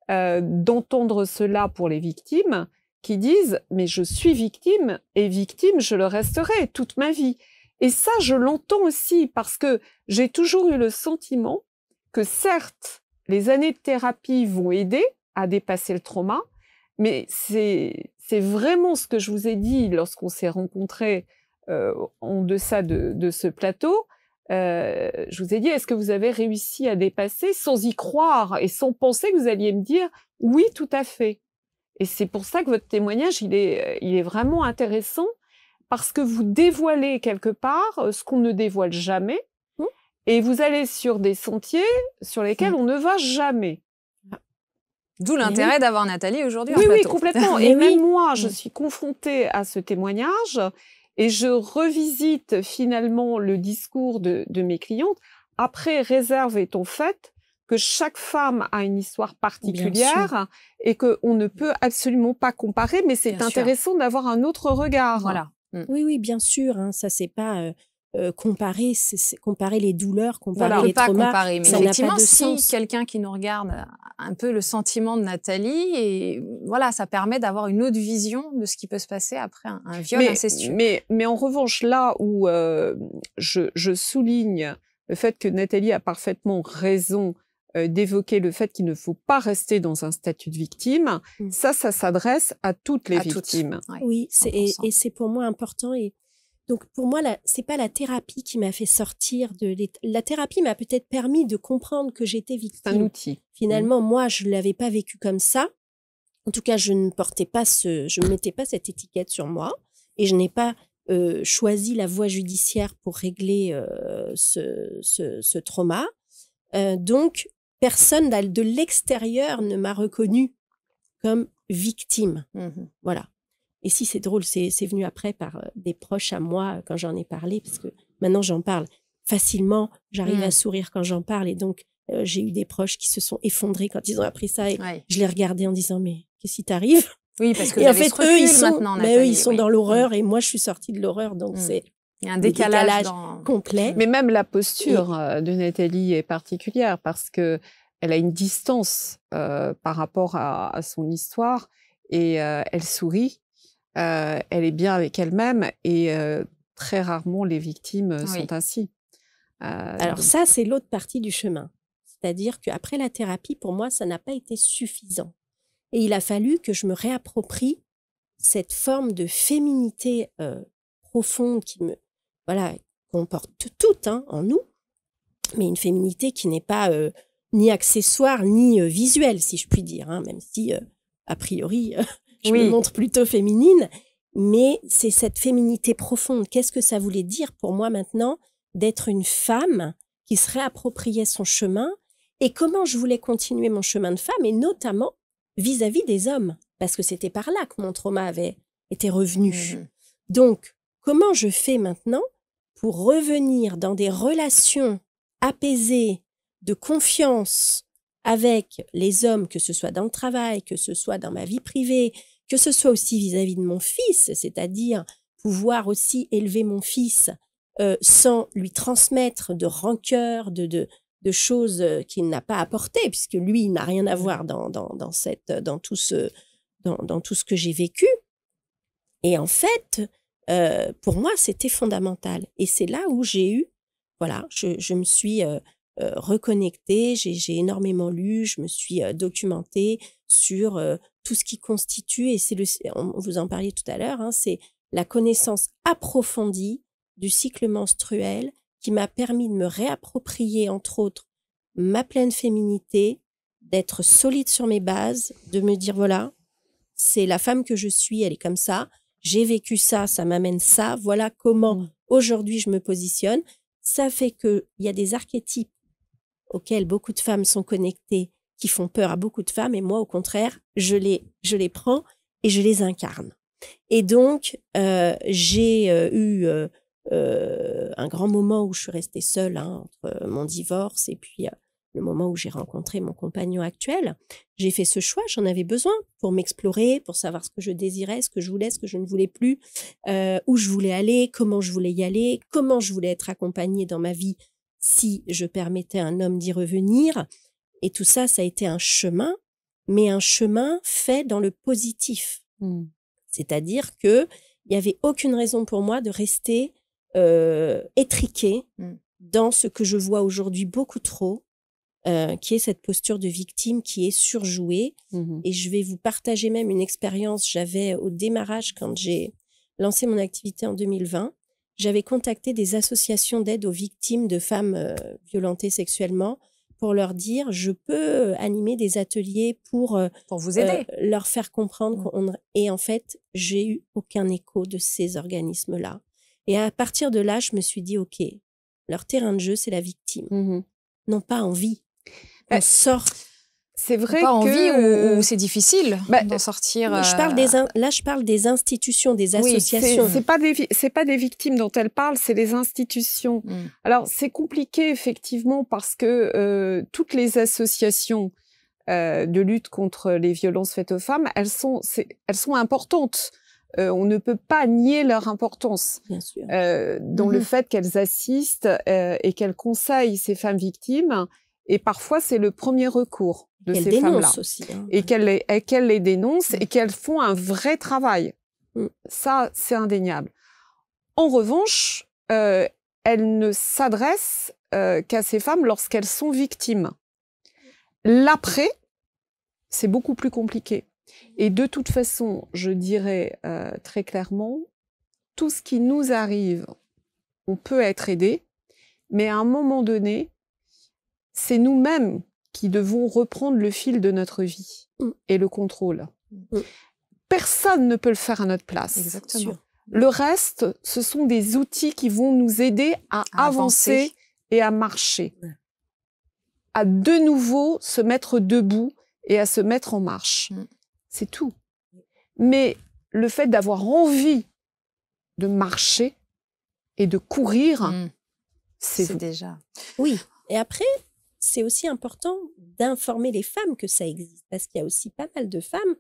d'entendre cela pour les victimes, qui disent « mais je suis victime et victime, je le resterai toute ma vie ». Et ça, je l'entends aussi parce que j'ai toujours eu le sentiment que certes, les années de thérapie vont aider à dépasser le trauma, mais c'est vraiment ce que je vous ai dit lorsqu'on s'est rencontrés en deçà de ce plateau. Je vous ai dit, est-ce que vous avez réussi à dépasser sans y croire et sans penser que vous alliez me dire « oui, tout à fait ». Et c'est pour ça que votre témoignage, il est vraiment intéressant parce que vous dévoilez quelque part ce qu'on ne dévoile jamais et vous allez sur des sentiers sur lesquels on ne va jamais. D'où l'intérêt d'avoir Nathalie aujourd'hui. Oui, oui, complètement. Et même moi, je suis confrontée à ce témoignage et je revisite finalement le discours de mes clientes. Après, réserve étant faite, que chaque femme a une histoire particulière et qu'on ne peut absolument pas comparer, mais c'est intéressant d'avoir un autre regard. Voilà. Oui, oui, bien sûr. Hein, ça, c'est pas comparer, c'est comparer les douleurs, comparer les traumas. Pas comparer, mais ça effectivement, n'a pas de si sens. quelqu'un qui nous regarde a un peu le sentiment de Nathalie, et voilà, ça permet d'avoir une autre vision de ce qui peut se passer après un viol incestueux. Mais en revanche, là où je souligne le fait que Nathalie a parfaitement raison d'évoquer le fait qu'il ne faut pas rester dans un statut de victime, ça s'adresse à toutes les victimes. Oui, et c'est pour moi important. Et donc, pour moi, c'est pas la thérapie qui m'a fait sortir de la thérapie m'a peut-être permis de comprendre que j'étais victime. C'est un outil. Finalement, moi, je l'avais pas vécu comme ça. En tout cas, je ne mettais pas cette étiquette sur moi et je n'ai pas choisi la voie judiciaire pour régler ce trauma. Donc, personne de l'extérieur ne m'a reconnue comme victime. Voilà. Et si c'est drôle, c'est venu après par des proches à moi quand j'en ai parlé, parce que maintenant j'en parle facilement, j'arrive à sourire quand j'en parle, et donc j'ai eu des proches qui se sont effondrés quand ils ont appris ça, et je les regardais en disant mais qu'est-ce qui t'arrive? Oui, parce que et en fait eux ils sont dans l'horreur et moi je suis sortie de l'horreur, donc c'est il y a un décalage complet. Mais même la posture de Nathalie est particulière parce que elle a une distance par rapport à son histoire et elle sourit. Elle est bien avec elle-même et très rarement les victimes sont ainsi. Alors ça, c'est l'autre partie du chemin. C'est-à-dire qu'après la thérapie, pour moi, ça n'a pas été suffisant. Et il a fallu que je me réapproprie cette forme de féminité profonde qui qu'on porte toutes en nous, mais une féminité qui n'est pas ni accessoire ni visuelle, si je puis dire, hein, même si, a priori... je me montre plutôt féminine, mais c'est cette féminité profonde. Qu'est-ce que ça voulait dire pour moi maintenant d'être une femme qui se réappropriait son chemin et comment je voulais continuer mon chemin de femme et notamment vis-à-vis des hommes, parce que c'était par là que mon trauma avait été revenu. Donc, comment je fais maintenant pour revenir dans des relations apaisées, de confiance, avec les hommes, que ce soit dans le travail, que ce soit dans ma vie privée, que ce soit aussi vis-à-vis de mon fils, c'est-à-dire pouvoir aussi élever mon fils sans lui transmettre de rancœur, de choses qu'il n'a pas apportées, puisque lui, il n'a rien à voir dans tout ce que j'ai vécu. Et en fait, pour moi, c'était fondamental. Et c'est là où j'ai eu, voilà, je me suis reconnectée, j'ai énormément lu, je me suis documentée sur tout ce qui constitue, et vous en parliez tout à l'heure, hein, c'est la connaissance approfondie du cycle menstruel qui m'a permis de me réapproprier, entre autres, ma pleine féminité, d'être solide sur mes bases, de me dire, voilà, c'est la femme que je suis, elle est comme ça, j'ai vécu ça, ça m'amène ça, voilà comment aujourd'hui je me positionne. Ça fait qu'il y a des archétypes auxquels beaucoup de femmes sont connectées, qui font peur à beaucoup de femmes, et moi, au contraire, je les prends et je les incarne. Et donc, j'ai eu un grand moment où je suis restée seule, hein, entre mon divorce et puis le moment où j'ai rencontré mon compagnon actuel. J'ai fait ce choix, j'en avais besoin pour m'explorer, pour savoir ce que je désirais, ce que je voulais, ce que je ne voulais plus, où je voulais aller, comment je voulais y aller, comment je voulais être accompagnée dans ma vie si je permettais à un homme d'y revenir. Et tout ça, ça a été un chemin, mais un chemin fait dans le positif. C'est-à-dire qu'il n'y avait aucune raison pour moi de rester étriquée dans ce que je vois aujourd'hui beaucoup trop, qui est cette posture de victime qui est surjouée. Et je vais vous partager même une expérience. J'avais, au démarrage, quand j'ai lancé mon activité en 2020, j'avais contacté des associations d'aide aux victimes de femmes violentées sexuellement pour leur dire, je peux animer des ateliers pour vous aider, leur faire comprendre. Et en fait, j'ai eu aucun écho de ces organismes-là. Et à partir de là, je me suis dit, OK, leur terrain de jeu, c'est la victime. Non pas envie. On sort. C'est vrai pas que... envie ou c'est difficile d'en sortir. Là, je parle des institutions, des associations. C'est pas des victimes dont elle parle, c'est des institutions. Alors, c'est compliqué, effectivement, parce que toutes les associations de lutte contre les violences faites aux femmes, elles sont importantes. On ne peut pas nier leur importance. Bien sûr. Dans le fait qu'elles assistent et qu'elles conseillent ces femmes victimes. Et parfois, c'est le premier recours de ces femmes-là. Aussi, hein. Et qu'elles les dénoncent et qu'elles font un vrai travail. Ça, c'est indéniable. En revanche, elles ne s'adressent qu'à ces femmes lorsqu'elles sont victimes. L'après, c'est beaucoup plus compliqué. Et de toute façon, je dirais très clairement, tout ce qui nous arrive, on peut être aidé, mais à un moment donné, c'est nous-mêmes qui devons reprendre le fil de notre vie et le contrôle. Personne ne peut le faire à notre place. Exactement. Le reste, ce sont des outils qui vont nous aider à avancer et à marcher. À de nouveau se mettre debout et à se mettre en marche. C'est tout. Mais le fait d'avoir envie de marcher et de courir, c'est déjà. Oui. Et après, c'est aussi important d'informer les femmes que ça existe, parce qu'il y a aussi pas mal de femmes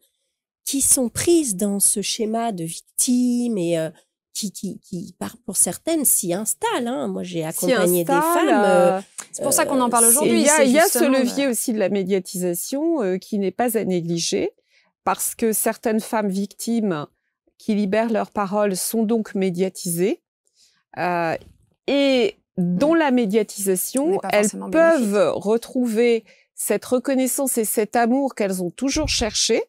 qui sont prises dans ce schéma de victime et qui pour certaines, s'y installent. Hein. Moi, j'ai accompagné des femmes. C'est pour ça qu'on en parle aujourd'hui. Il y a ce levier aussi de la médiatisation qui n'est pas à négliger, parce que certaines femmes victimes qui libèrent leur parole sont donc médiatisées. Et dans la médiatisation, elles peuvent retrouver cette reconnaissance et cet amour qu'elles ont toujours cherché,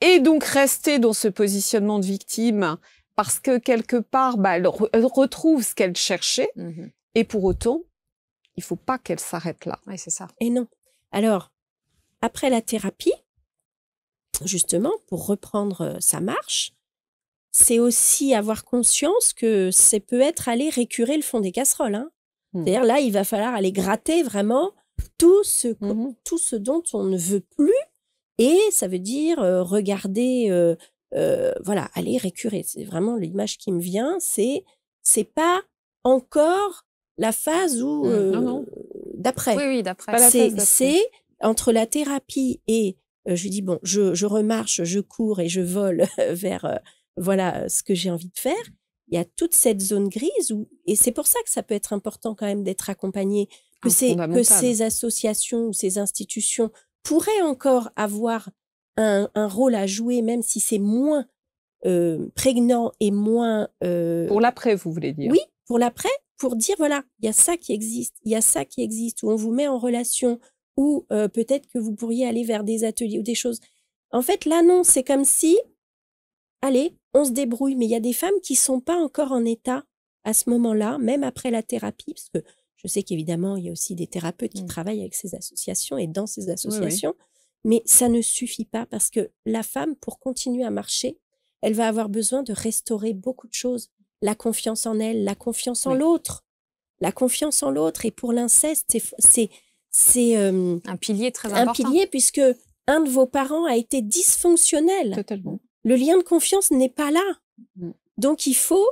et donc rester dans ce positionnement de victime, parce que quelque part, elles retrouvent ce qu'elles cherchaient, et pour autant, il ne faut pas qu'elles s'arrêtent là. Oui, c'est ça. Et non. Alors, après la thérapie, justement, pour reprendre sa marche, c'est aussi avoir conscience que ça peut être aller récurer le fond des casseroles. Hein. C'est-à-dire, là, il va falloir aller gratter vraiment tout ce dont on ne veut plus. Et ça veut dire regarder, aller récurer. C'est vraiment l'image qui me vient. C'est pas encore la phase où d'après. Oui, d'après. C'est entre la thérapie et je dis bon, je remarche, je cours et je vole vers ce que j'ai envie de faire. Il y a toute cette zone grise et c'est pour ça que ça peut être important quand même d'être accompagné, que ces associations ou ces institutions pourraient encore avoir un rôle à jouer, même si c'est moins prégnant et moins... Pour l'après, vous voulez dire? Oui, pour l'après, pour dire, voilà, il y a ça qui existe, il y a ça qui existe, où on vous met en relation, ou peut-être que vous pourriez aller vers des ateliers ou des choses. En fait, là, non, c'est comme si, allez, on se débrouille. Mais il y a des femmes qui sont pas encore en état à ce moment-là, même après la thérapie, parce que je sais qu'évidemment, il y a aussi des thérapeutes qui travaillent avec ces associations et dans ces associations, mais ça ne suffit pas parce que la femme, pour continuer à marcher, elle va avoir besoin de restaurer beaucoup de choses. La confiance en elle, la confiance en l'autre. La confiance en l'autre. Et pour l'inceste, c'est un pilier très important. Un pilier puisque un de vos parents a été dysfonctionnel. Totalement. Le lien de confiance n'est pas là. Donc, il faut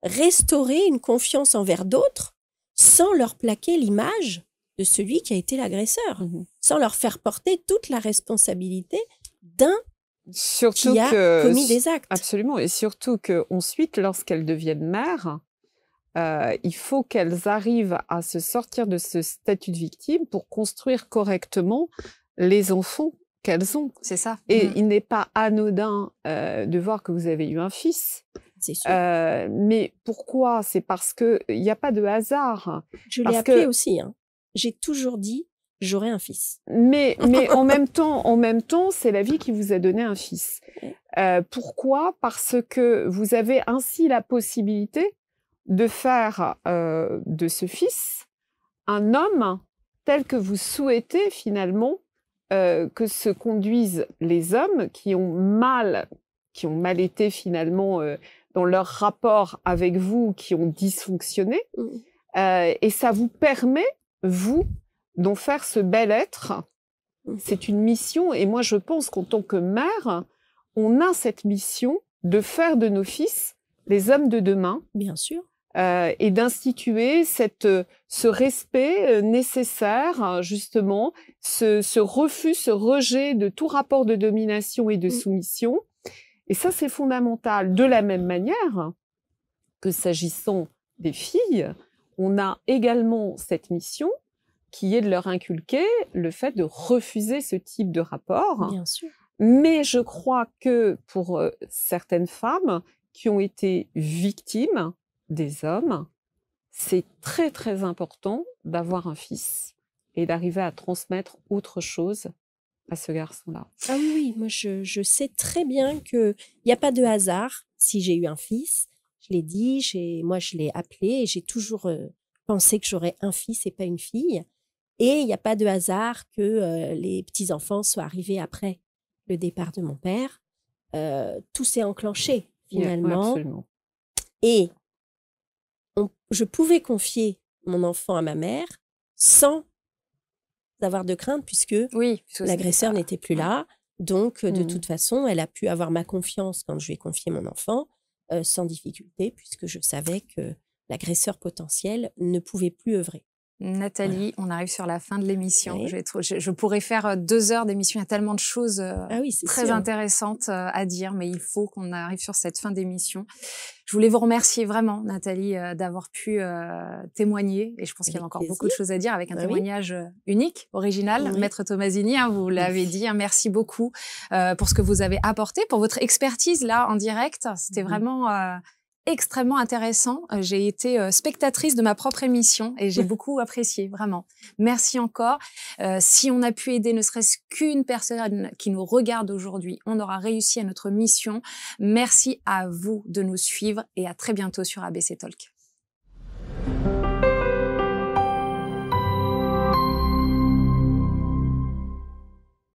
restaurer une confiance envers d'autres sans leur plaquer l'image de celui qui a été l'agresseur, sans leur faire porter toute la responsabilité d'un qui a commis des actes. Absolument. Et surtout qu'ensuite, lorsqu'elles deviennent mères, il faut qu'elles arrivent à se sortir de ce statut de victime pour construire correctement les enfants qu'elles ont. C'est ça. Et il n'est pas anodin de voir que vous avez eu un fils. C'est sûr. Mais pourquoi? C'est parce qu'il n'y a pas de hasard. Je l'ai appelé aussi. Hein. J'ai toujours dit, j'aurai un fils. Mais en même temps, c'est la vie qui vous a donné un fils. Pourquoi? Parce que vous avez ainsi la possibilité de faire de ce fils un homme tel que vous souhaitez finalement que se conduisent les hommes qui ont mal été finalement dans leur rapport avec vous, qui ont dysfonctionné. Et ça vous permet, vous, d'en faire ce bel être. C'est une mission. Et moi, je pense qu'en tant que mère, on a cette mission de faire de nos fils les hommes de demain. Bien sûr. Et d'instituer ce respect nécessaire, justement, ce refus, ce rejet de tout rapport de domination et de soumission. Et ça, c'est fondamental. De la même manière que s'agissant des filles, on a également cette mission qui est de leur inculquer le fait de refuser ce type de rapport. Bien sûr. Mais je crois que pour certaines femmes qui ont été victimes des hommes, c'est très très important d'avoir un fils et d'arriver à transmettre autre chose à ce garçon-là. Ah oui, moi je sais très bien qu'il n'y a pas de hasard si j'ai eu un fils. Je l'ai dit, moi je l'ai appelé et j'ai toujours pensé que j'aurais un fils et pas une fille. Et il n'y a pas de hasard que les petits-enfants soient arrivés après le départ de mon père. Tout s'est enclenché finalement. Absolument. Et je pouvais confier mon enfant à ma mère sans avoir de crainte puisque l'agresseur n'était plus là. Donc, de toute façon, elle a pu avoir ma confiance quand je lui ai confié mon enfant sans difficulté puisque je savais que l'agresseur potentiel ne pouvait plus œuvrer. Nathalie, on arrive sur la fin de l'émission. Oui. Je pourrais faire 2 heures d'émission. Il y a tellement de choses très intéressantes à dire, mais il faut qu'on arrive sur cette fin d'émission. Je voulais vous remercier vraiment, Nathalie, d'avoir pu témoigner. Et je pense qu'il y a encore beaucoup de choses à dire avec un témoignage unique, original. Maître Tomasini, vous l'avez dit. Merci beaucoup pour ce que vous avez apporté, pour votre expertise là en direct. C'était vraiment... extrêmement intéressant. J'ai été spectatrice de ma propre émission et j'ai beaucoup apprécié, vraiment. Merci encore. Si on a pu aider ne serait-ce qu'une personne qui nous regarde aujourd'hui, on aura réussi à notre mission. Merci à vous de nous suivre et à très bientôt sur ABC Talk.